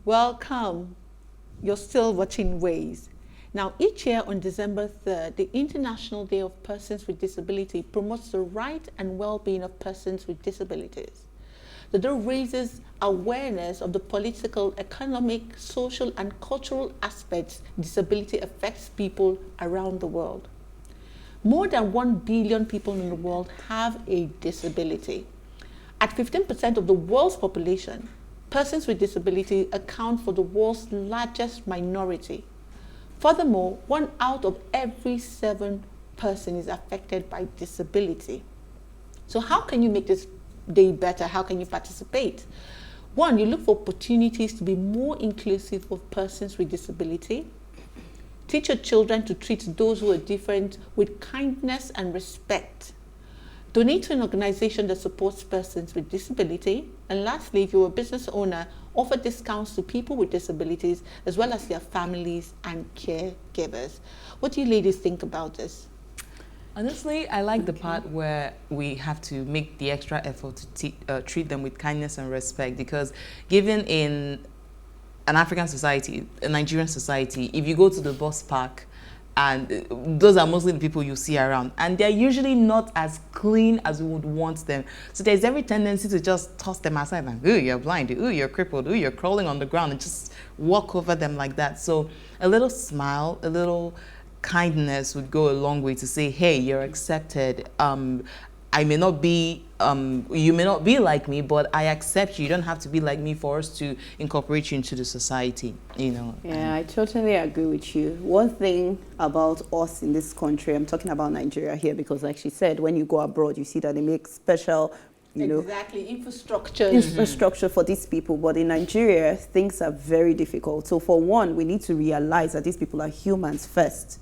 Welcome. You're still watching Ways. Now, each year on December 3rd, the International Day of Persons with Disability promotes the right and well-being of persons with disabilities. The day raises awareness of the political, economic, social, and cultural aspects disability affects people around the world. More than 1 billion people in the world have a disability. At 15% of the world's population, persons with disability account for the world's largest minority. Furthermore, 1 out of every 7 person is affected by disability. So how can you make this day better? How can you participate? 1, you look for opportunities to be more inclusive of persons with disability. Teach your children to treat those who are different with kindness and respect. Donate to an organization that supports persons with disability. And lastly, if you're a business owner, offer discounts to people with disabilities as well as their families and caregivers. What do you ladies think about this? Honestly, I like the part where we have to make the extra effort to treat them with kindness and respect, because given in an African society, a Nigerian society, if you go to the bus park, and those are mostly the people you see around, and they're usually not as clean as we would want them. So there's every tendency to just toss them aside, like, ooh, you're blind, ooh, you're crippled, ooh, you're crawling on the ground, and just walk over them like that. So a little smile, a little kindness would go a long way to say, hey, you're accepted. I may not be, you may not be like me, but I accept you. You don't have to be like me for us to incorporate you into the society, you know. Yeah, I totally agree with you. One thing about us in this country, I'm talking about Nigeria here, because like she said, when you go abroad, you see that they make special, you know, infrastructure for these people. But in Nigeria, things are very difficult. So for one, we need to realize that these people are humans first,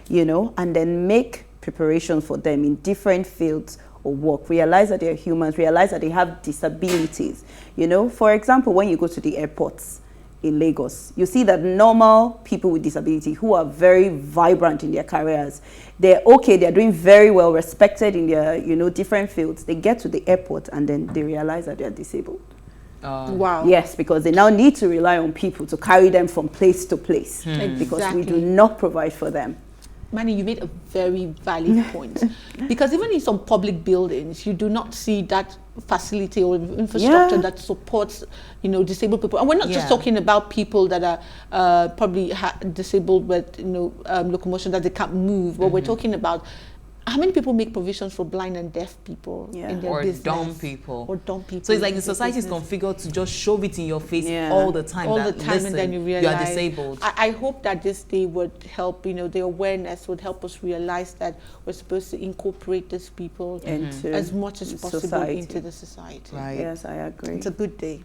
you know, and then make preparation for them in different fields or work. Realize that they're humans, realize that they have disabilities. You know, for example, when you go to the airports in Lagos, you see that normal people with disability who are very vibrant in their careers, they're okay, they're doing very well, respected in their, you know, different fields. They get to the airport and then they realize that they're disabled. Wow. Yes, because they now need to rely on people to carry them from place to place because we do not provide for them. Manny, you made a very valid point. Because even in some public buildings, you do not see that facility or infrastructure that supports, you know, disabled people. And we're not just talking about people that are probably disabled with, you know, locomotion, that they can't move. But we're talking about how many people make provisions for blind and deaf people in their business? Dumb people. Or dumb people. So it's like the society is configured to just shove it in your face all the time. All the time, listen, and then you realize you are disabled. I hope that this day would help, you know, the awareness would help us realize that we're supposed to incorporate these people into as much as possible into the society. Right. Yes, I agree. It's a good day.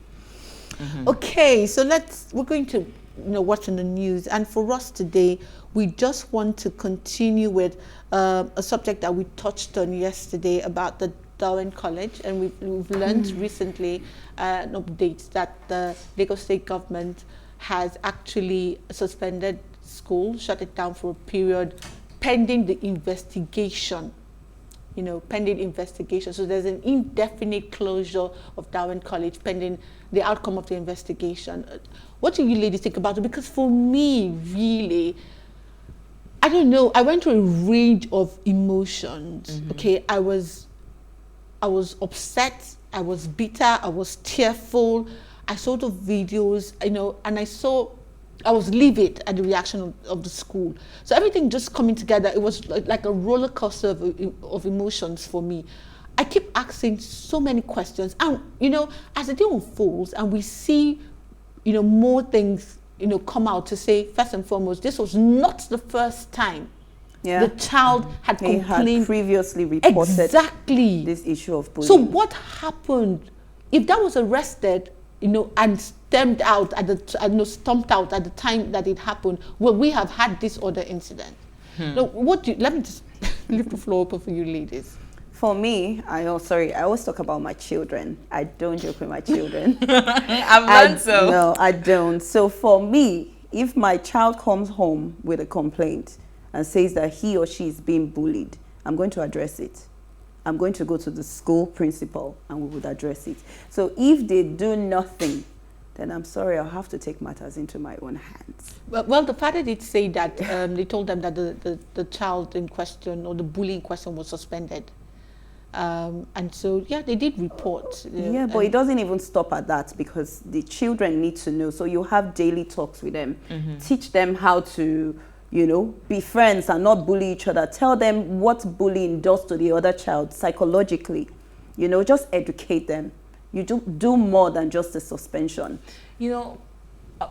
Okay, so we're going to, you know, what's in the news. And for us today, we just want to continue with a subject that we touched on yesterday about the Dowen College, and we've learned recently an update that the Lagos State government has actually suspended school, shut it down for a period pending the investigation. You know, pending investigation. So there's an indefinite closure of Dowen College pending the outcome of the investigation. What do you ladies think about it? Because for me, really, I don't know, I went through a range of emotions. Okay, I was upset, I was bitter, I was tearful. I saw the videos, you know, and I was livid at the reaction of the school. So everything just coming together, it was like a roller coaster of emotions for me. I keep asking so many questions. And, you know, as the day unfolds and we see, you know, more things, you know, come out to say, first and foremost, this was not the first time the child had complained. Had previously reported this issue of bullying. So what happened? If that was arrested, you know, and stomped out at the time that it happened, well, we have had this other incident. Now, let me just leave the floor open for you ladies. For me, I always talk about my children. I don't joke with my children. I've learned so. No, I don't. So for me, if my child comes home with a complaint and says that he or she is being bullied, I'm going to address it. I'm going to go to the school principal and we would address it. So if they do nothing then I'm sorry, I'll have to take matters into my own hands. Well, the father did say that they told them that the child in question or the bully in question was suspended. And so, yeah, they did report. Yeah, but it doesn't even stop at that, because the children need to know. So you have daily talks with them. Teach them how to, you know, be friends and not bully each other. Tell them what bullying does to the other child psychologically. You know, just educate them. You do more than just a suspension. You know,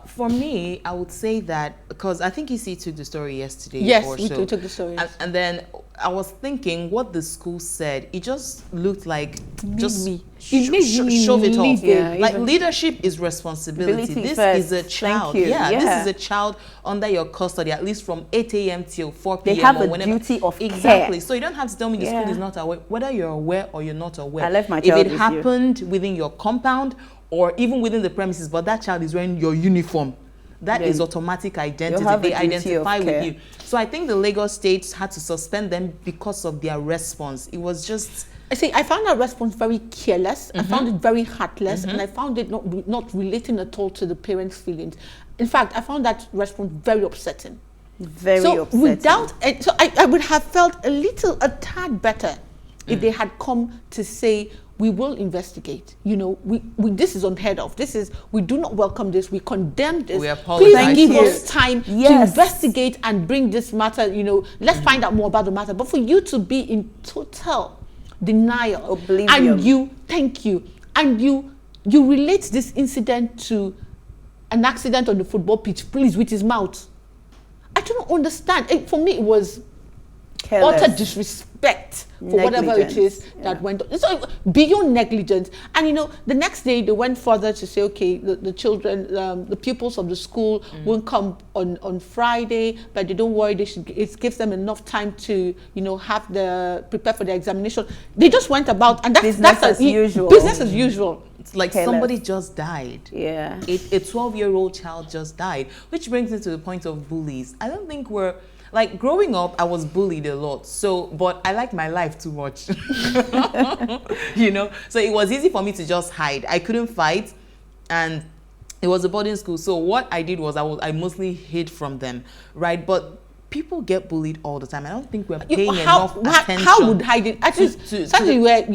for me, I would say that, because I think EC took the story yesterday. Yes, or we so. took the story. And then I was thinking what the school said. It just looked like just shove it off. Yeah, like leadership is responsibility. This first. is a child. Yeah, this is a child under your custody, at least from 8 a.m. till 4 p.m. They have or a whenever. duty of Exactly. care. So you don't have to tell me the school is not aware, whether you're aware or you're not aware. I left my child if it with happened within your compound or even within the premises, but that child is wearing your uniform, that is automatic identity. They identify with you. So I think the Lagos State had to suspend them because of their response. It was just... I found that response very careless. I found it very heartless, and I found it not relating at all to the parents' feelings. In fact, I found that response very upsetting. Very upsetting. Without, I would have felt a tad better if they had come to say, we will investigate. You know, we this is unheard of. We do not welcome this. We condemn this. We apologize. Please give us time to investigate and bring this matter. You know, let's find out more about the matter. But for you to be in total denial, oblivion, and you relate this incident to an accident on the football pitch, please, with his mouth. I don't understand. For me, it was utter disrespect for whatever it is that went on. So beyond negligence. And you know, the next day they went further to say, okay, the children, the pupils of the school won't come on Friday, but they don't worry, it gives them enough time to, you know, prepare for the examination. They just went about, and that's business as usual. Business as usual. It's like somebody just died. Yeah. A 12-year-old child just died, which brings me to the point of bullies. I don't think we're... Like, growing up, I was bullied a lot. But I like my life too much. You know? So it was easy for me to just hide. I couldn't fight. And it was a boarding school. So what I did was I mostly hid from them, right? But people get bullied all the time. I don't think we're paying enough attention. How would hiding? Actually,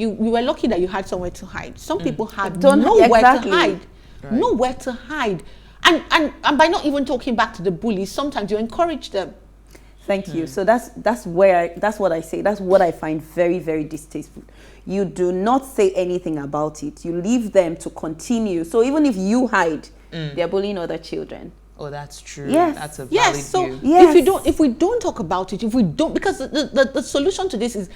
you were lucky that you had somewhere to hide. Some people had nowhere to hide. Right. Nowhere to hide. And by not even talking back to the bullies, sometimes you encourage them. Thank you. So that's what I say. That's what I find very, very distasteful. You do not say anything about it. You leave them to continue. So even if you hide, they're bullying other children. Oh, that's true. Yes. That's a valid view. So if we don't talk about it, because the solution to this is,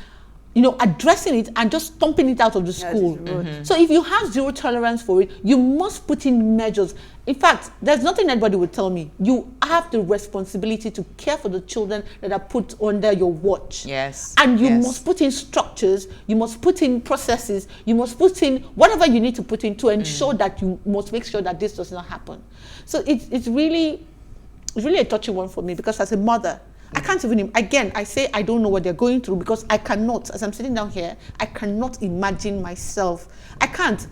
you know, addressing it and just stomping it out of the school. So if you have zero tolerance for it, you must put in measures. In fact, there's nothing anybody would tell me. You have the responsibility to care for the children that are put under your watch. Yes. And you must put in structures, you must put in processes, you must put in whatever you need to put in to ensure that you must make sure that this does not happen. So it's really a touchy one for me, because as a mother, I can't even, again, I say I don't know what they're going through, because I cannot, as I'm sitting down here, I cannot imagine myself. I can't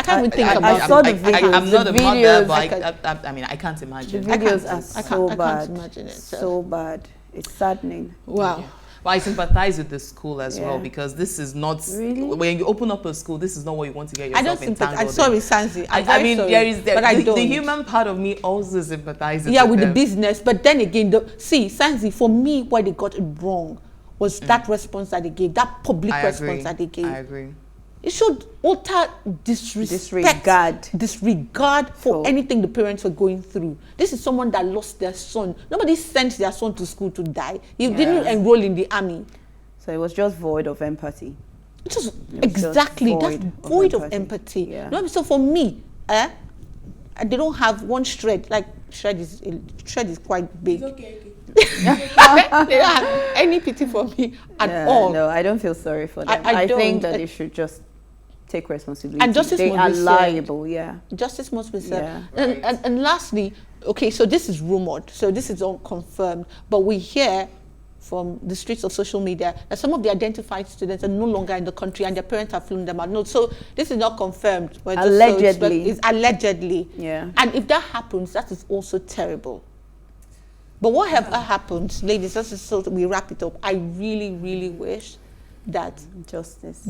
even think about it. I saw the videos. I'm not a mother, but I mean, I can't imagine. The videos are so bad. I can't imagine it. So bad. It's saddening. Wow. Yeah. Well, I sympathize with the school as well, because this is not... Really? When you open up a school, this is not what you want to get yourself entangled in. I'm sorry, Sanzi. I mean, the human part of me also sympathizes with the business. But then again, Sanzi, for me, why they got it wrong was that response that they gave, that public response that they gave. I agree. It should utter disregard for anything the parents were going through. This is someone that lost their son. Nobody sent their son to school to die. He didn't enroll in the army. So it was just void of empathy. That's void of empathy. Yeah. No, so for me, they don't have one shred. Like shred is quite big. It's okay. They don't have any pity for me at all. No, I don't feel sorry for them. I think that they should just take responsibility. And justice must be liable, Justice must be served. Yeah. And lastly, okay, so this is rumored, so this is unconfirmed, but we hear from the streets of social media that some of the identified students are no longer in the country and their parents have flown them out. No, so this is not confirmed. But Allegedly. It's allegedly. Yeah. And if that happens, that is also terrible. But whatever happens, ladies, this is so we wrap it up. I really, really wish that Justice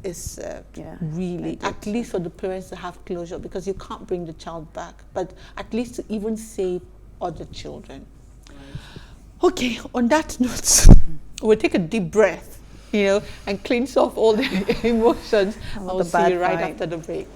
is served. Yeah, Really, at least for the parents to have closure, because you can't bring the child back, but at least to even save other children. Okay, on that note, we'll take a deep breath, and cleanse off all the emotions. I will see you right after the break.